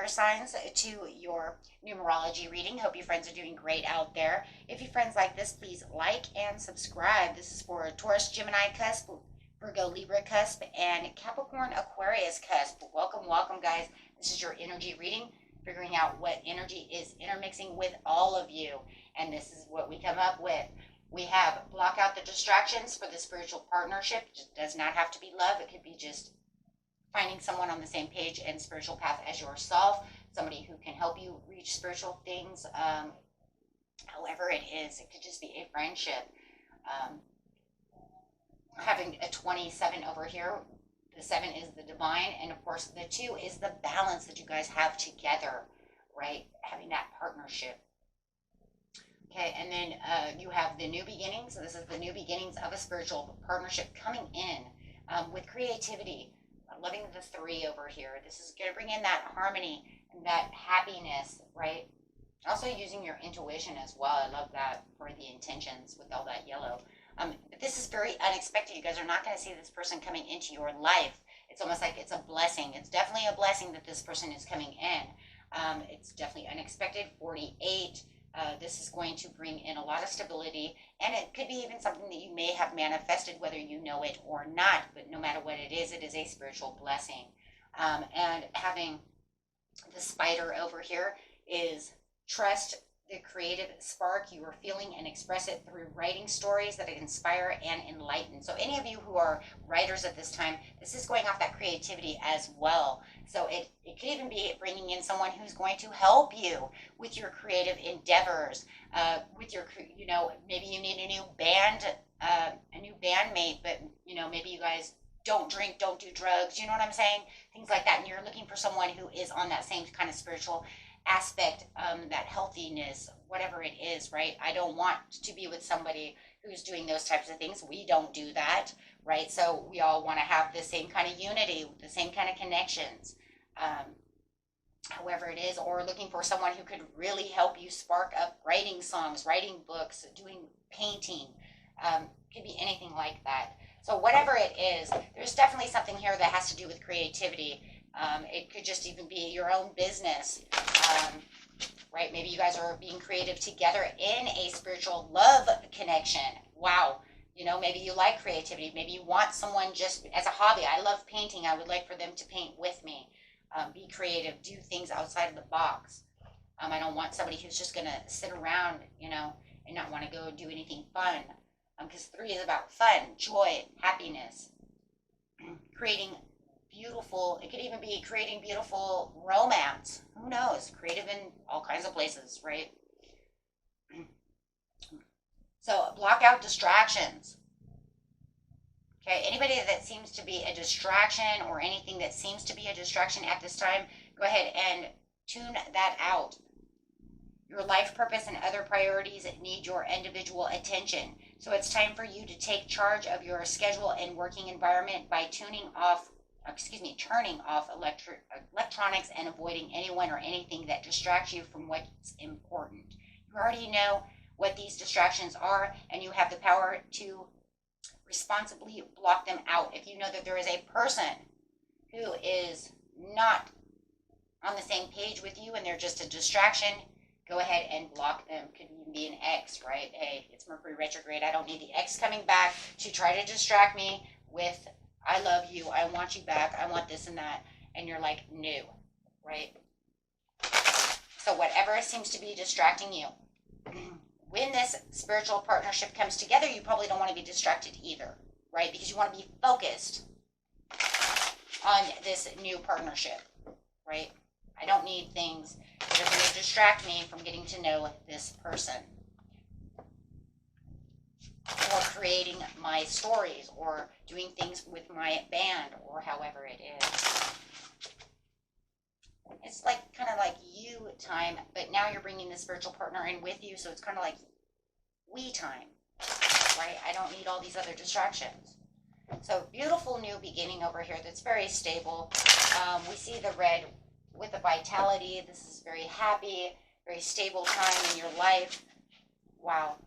fire signs to your numerology reading. Hope you friends are doing great out there. If you friends like this, please like and subscribe. This is for Taurus, Gemini cusp, Virgo, Libra cusp, and Capricorn, Aquarius cusp. Welcome, welcome, guys. This is your energy reading, figuring out what energy is intermixing with all of you. And this is what we come up with. We have block out the distractions for the spiritual partnership. It does not have to be love. It could be just finding someone on the same page and spiritual path as yourself, somebody who can help you reach spiritual things. However it is, it could just be a friendship. Having a 27 over here, the 7 is the divine, and of course the 2 is the balance that you guys have together, right? Having that partnership. Okay, and then you have the new beginnings. So this is the new beginnings of a spiritual partnership coming in with creativity. Loving the 3 over here. This is going to bring in that harmony and that happiness, right? Also using your intuition as well. I love that for the intentions with all that yellow. But this is very unexpected. You guys are not going to see this person coming into your life. It's almost like it's a blessing. It's definitely a blessing that this person is coming in. It's definitely unexpected. 48. This is going to bring in a lot of stability, and it could be even something that you may have manifested, whether you know it or not. But no matter what it is a spiritual blessing. And having the spider over here is trust the creative spark you are feeling and express it through writing stories that inspire and enlighten. So any of you who are writers at this time, this is going off that creativity as well. So it could even be bringing in someone who's going to help you with your creative endeavors, with your, maybe you need a new bandmate, but, maybe you guys don't drink, don't do drugs, you know what I'm saying? Things like that. And you're looking for someone who is on that same kind of spiritual aspect, that healthiness, whatever it is, right? I don't want to be with somebody who's doing those types of things. We don't do that, right? So we all want to have the same kind of unity, the same kind of connections, however it is, or looking for someone who could really help you spark up writing songs, writing books, doing painting, could be anything like that. So whatever it is, there's definitely something here that has to do with creativity. It could just even be your own business, right? Maybe you guys are being creative together in a spiritual love connection. Wow. Maybe you like creativity. Maybe you want someone just as a hobby. I love painting. I would like for them to paint with me. Be creative. Do things outside of the box. I don't want somebody who's just going to sit around, and not want to go do anything fun. Because 3 is about fun, joy, happiness, creating beautiful, it could even be creating beautiful romance. Who knows? Creative in all kinds of places, right? So block out distractions. Okay, anybody that seems to be a distraction or anything that seems to be a distraction at this time, go ahead and tune that out. Your life purpose and other priorities need your individual attention. So it's time for you to take charge of your schedule and working environment by turning off electronics and avoiding anyone or anything that distracts you from what's important. You already know what these distractions are, and you have the power to responsibly block them out. If you know that there is a person who is not on the same page with you and they're just a distraction, go ahead and block them. Could even be an ex, right? Hey, it's Mercury retrograde. I don't need the ex coming back to try to distract me with, I love you, I want you back, I want this and that. And you're like, no, right? So whatever seems to be distracting you, when this spiritual partnership comes together, you probably don't want to be distracted either, right? Because you want to be focused on this new partnership, right? I don't need things that are going to distract me from getting to know this person, or creating my stories, or doing things with my band, or however it is. It's kind of like you time, but now you're bringing the spiritual partner in with you, so it's kind of like we time, right? I don't need all these other distractions. So beautiful new beginning over here that's very stable. We see the red with the vitality. This is very happy, very stable time in your life. Wow.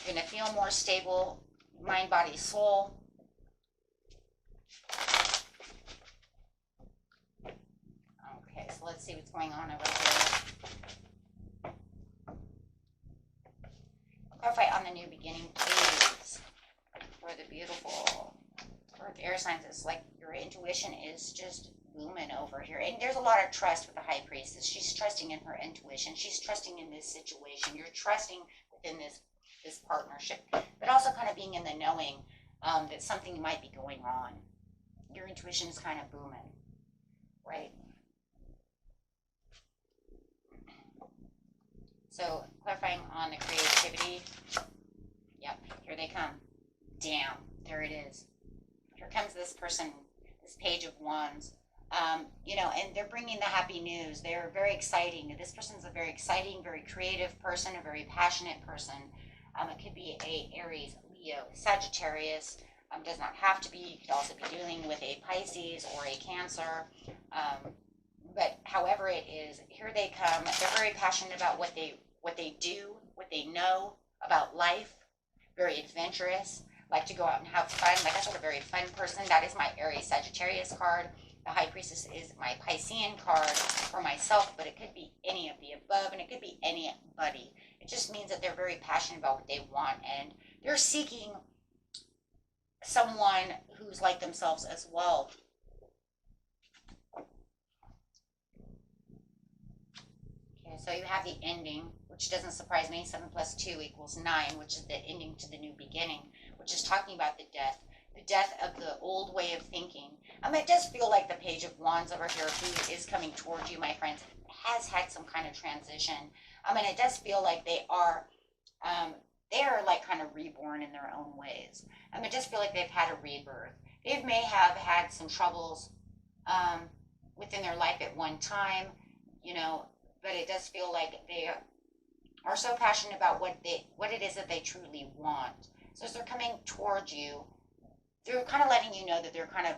You're going to feel more stable, mind, body, soul. let's see what's going on over here. Clarify on the new beginning, please, for the beautiful Earth air signs. It's like your intuition is just booming over here. And there's a lot of trust with the High Priestess. She's trusting in her intuition. She's trusting in this situation. You're trusting within this partnership, but also kind of being in the knowing that something might be going on. Your intuition is kind of booming, right? So clarifying on the creativity. Yep, here they come. Damn, there it is. Here comes this person, this Page of Wands. You know, and they're bringing the happy news. They're very exciting. This person's a very exciting, very creative person, a very passionate person. It could be a Aries, Leo, Sagittarius. Does not have to be. You could also be dealing with a Pisces or a Cancer. But however it is, here they come. They're very passionate about what they do, what they know about life. Very adventurous. Like to go out and have fun. Like I said, a very fun person. That is my Aries Sagittarius card. The High Priestess is my Piscean card for myself, but it could be any of the above, and it could be anybody. It just means that they're very passionate about what they want, and they're seeking someone who's like themselves as well. Okay, so you have the ending, which doesn't surprise me. 7 + 2 = 9, which is the ending to the new beginning, which is talking about the death of the old way of thinking. It does feel like the Page of Wands over here, who is coming towards you, my friends, has had some kind of transition. It does feel like they are like kind of reborn in their own ways. It does feel like they've had a rebirth. They may have had some troubles within their life at one time, you know, but it does feel like they are so passionate about what it is that they truly want. So as they're coming towards you, they're kind of letting you know that they're kind of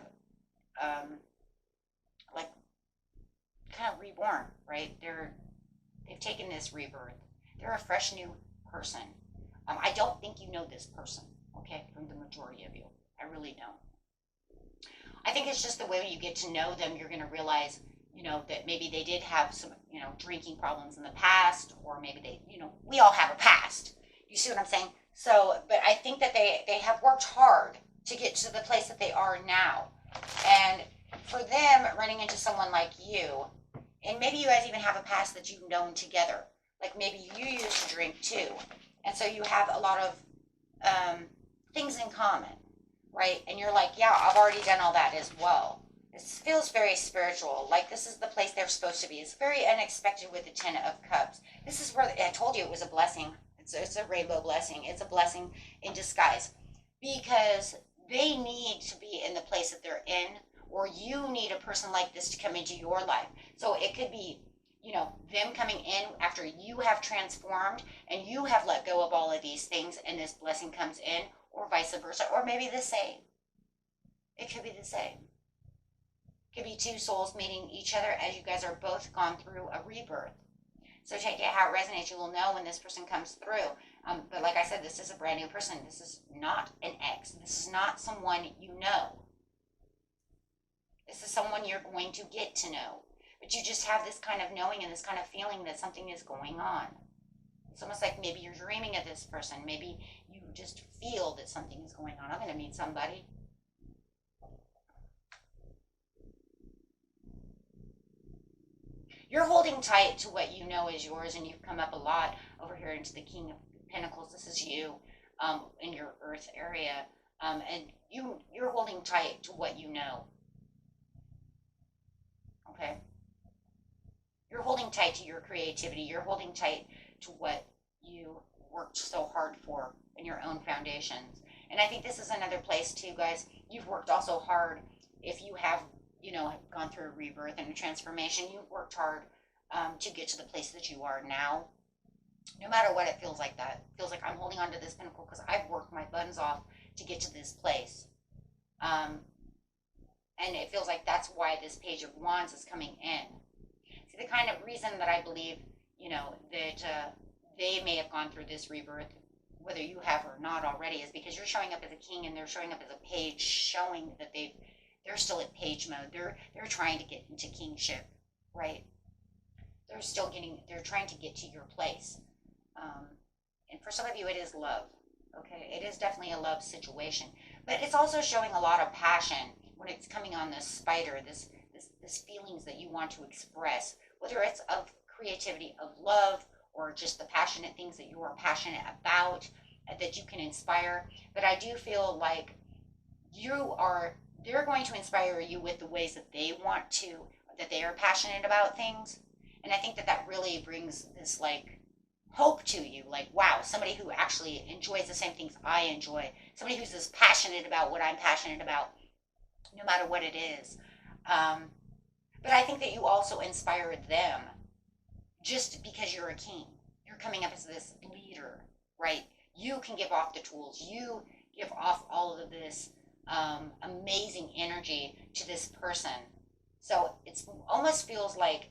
reborn, right? They've taken this rebirth. They're a fresh new person. I don't think you know this person, okay, from the majority of you. I really don't. I think it's just the way you get to know them, you're going to realize, you know, that maybe they did have some, you know, drinking problems in the past, or maybe they, you know, we all have a past. You see what I'm saying? So, but I think that they have worked hard to get to the place that they are now. And for them, running into someone like you, and maybe you guys even have a past that you've known together. Like maybe you used to drink too. And so you have a lot of things in common, right? And you're like, yeah, I've already done all that as well. This feels very spiritual. Like this is the place they're supposed to be. It's very unexpected with the 10 of Cups. This is where, I told you it was a blessing. It's a rainbow blessing. It's a blessing in disguise. Because they need to be in the place that they're in, or you need a person like this to come into your life. So it could be, you know, them coming in after you have transformed and you have let go of all of these things, and this blessing comes in, or vice versa, or maybe the same. It could be the same. It could be two souls meeting each other as you guys are both gone through a rebirth. So take it how it resonates. You will know when this person comes through. But like I said, this is a brand new person. This is not an ex. This is not someone you know. This is someone you're going to get to know. But you just have this kind of knowing and this kind of feeling that something is going on. It's almost like maybe you're dreaming of this person. Maybe you just feel that something is going on. I'm going to meet somebody. You're holding tight to what you know is yours, and you've come up a lot over here into the King of Pentacles. This is you in your Earth area, and you're holding tight to what you know. Okay? You're holding tight to your creativity. You're holding tight to what you worked so hard for in your own foundations. And I think this is another place too, guys. You've worked also hard. If you have, you know, gone through a rebirth and a transformation, you've worked hard to get to the place that you are now. No matter what, it feels like that. It feels like I'm holding on to this pinnacle because I've worked my buns off to get to this place. And it feels like that's why this Page of Wands is coming in. See, the kind of reason that I believe, you know, that they may have gone through this rebirth, whether you have or not already, is because you're showing up as a king and they're showing up as a page, showing that they're still at page mode. They're trying to get into kingship, right? they're trying to get to your place. And for some of you, it is love. Okay, it is definitely a love situation, but it's also showing a lot of passion when it's coming on this spider, this feelings that you want to express, whether it's of creativity, of love, or just the passionate things that you are passionate about, that you can inspire. But I do feel like they're going to inspire you with the ways that they want to, that they are passionate about things. And I think that really brings this like hope to you, like, wow, somebody who actually enjoys the same things I enjoy, somebody who's as passionate about what I'm passionate about, no matter what it is. But I think that you also inspire them just because you're a king. You're coming up as this leader, right? You can give off the tools. You give off all of this amazing energy to this person. So it almost feels like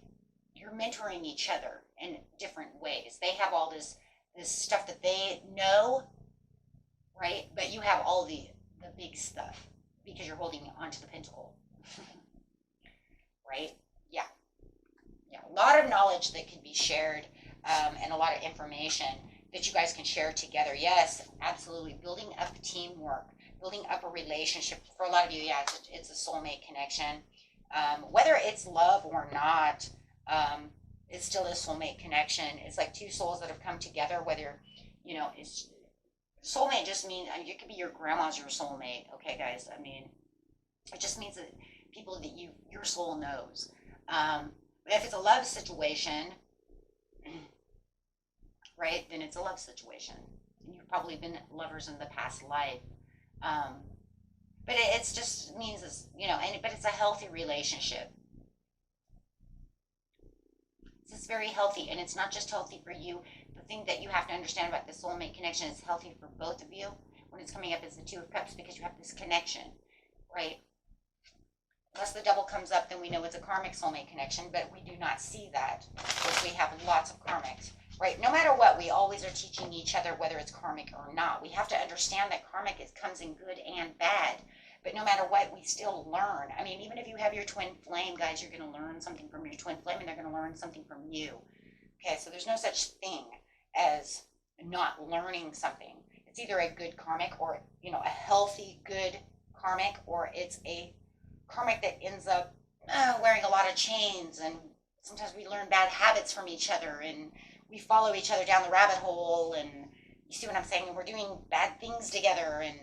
you're mentoring each other in different ways. They have all this stuff that they know, right? But you have all the big stuff because you're holding onto the pentacle, right? Yeah. A lot of knowledge that can be shared, and a lot of information that you guys can share together. Yes, absolutely. Building up teamwork, building up a relationship. For a lot of you, yeah, it's a soulmate connection. Whether it's love or not, it's still a soulmate connection. It's like two souls that have come together, whether, it's soulmate just means, it could be your grandma's your soulmate. Okay, guys. I mean, it just means that people that your soul knows. But if it's a love situation, right, then it's a love situation. And you've probably been lovers in the past life. But it's just means, but it's a healthy relationship. It's very healthy, and it's not just healthy for you. The thing that you have to understand about the soulmate connection is healthy for both of you when it's coming up as the Two of Cups, because you have this connection, right? Unless the Devil comes up, then we know it's a karmic soulmate connection, but we do not see that because we have lots of karmics, right? No matter what, we always are teaching each other, whether it's karmic or not. We have to understand that karmic comes in good and bad. But no matter what, we still learn. I mean, even if you have your twin flame, guys, you're going to learn something from your twin flame, and they're going to learn something from you. Okay, so there's no such thing as not learning something. It's either a good karmic or, a healthy, good karmic, or it's a karmic that ends up wearing a lot of chains, and sometimes we learn bad habits from each other, and we follow each other down the rabbit hole, and you see what I'm saying? And we're doing bad things together, and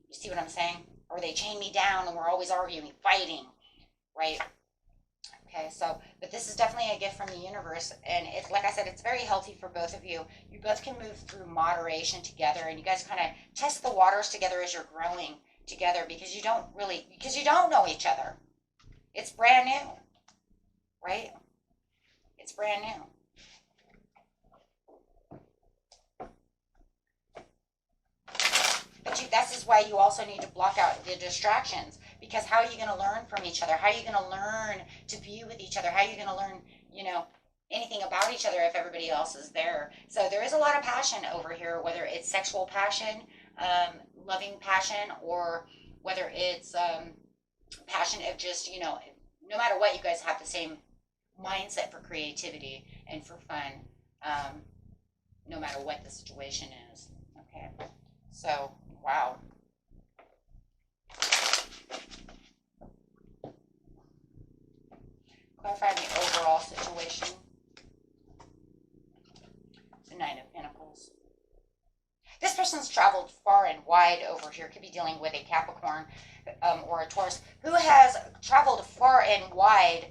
you see what I'm saying? Or they chain me down and we're always arguing, fighting, right? Okay, but this is definitely a gift from the universe, and it's, like I said, it's very healthy for both of you. You both can move through moderation together, and you guys kind of test the waters together as you're growing together, because you don't know each other. It's brand new, right? It's brand new. But this is why you also need to block out the distractions, because how are you going to learn from each other? How are you going to learn to be with each other? How are you going to learn, anything about each other if everybody else is there? So there is a lot of passion over here, whether it's sexual passion, loving passion, or whether it's passion of just, no matter what, you guys have the same mindset for creativity and for fun, no matter what the situation is. Okay, so wow. Clarify the overall situation. The Nine of Pentacles. This person's traveled far and wide over here. Could be dealing with a Capricorn or a Taurus who has traveled far and wide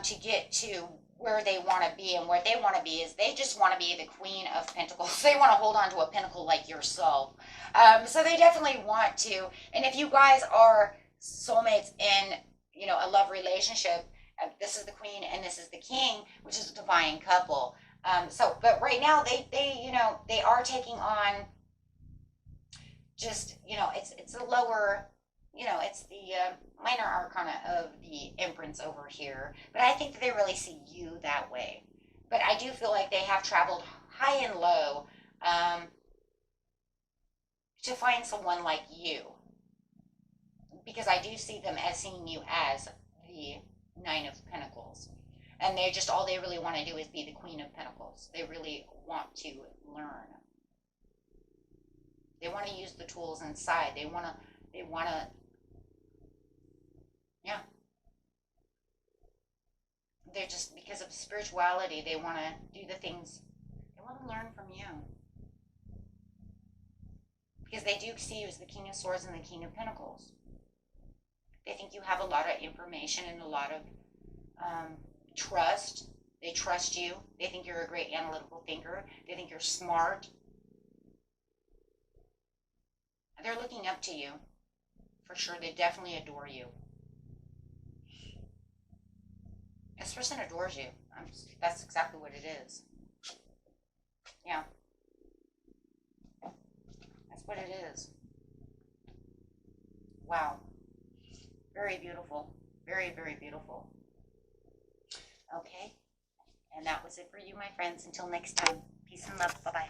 to get to where they want to be. And where they want to be is they just want to be the Queen of Pentacles. They want to hold on to a pentacle like yourself. So they definitely want to. And if you guys are soulmates in, a love relationship, this is the Queen and this is the King, which is a divine couple. But right now they are taking on just, it's a lower, it's the minor arcana of the Empress over here. But I think that they really see you that way. But I do feel like they have traveled high and low to find someone like you. Because I do see them as seeing you as the Nine of Pentacles. And they just, all they really want to do is be the Queen of Pentacles. They really want to learn. They want to use the tools inside. They want to, yeah. They're just, because of spirituality, they want to do the things, they want to learn from you. Because they do see you as the King of Swords and the King of Pentacles. They think you have a lot of information and a lot of trust. They trust you. They think you're a great analytical thinker. They think you're smart. They're looking up to you. For sure, they definitely adore you. This person adores you. That's exactly what it is. Yeah. That's what it is. Wow. Very beautiful. Very, very beautiful. Okay. And that was it for you, my friends. Until next time. Peace and love. Bye-bye.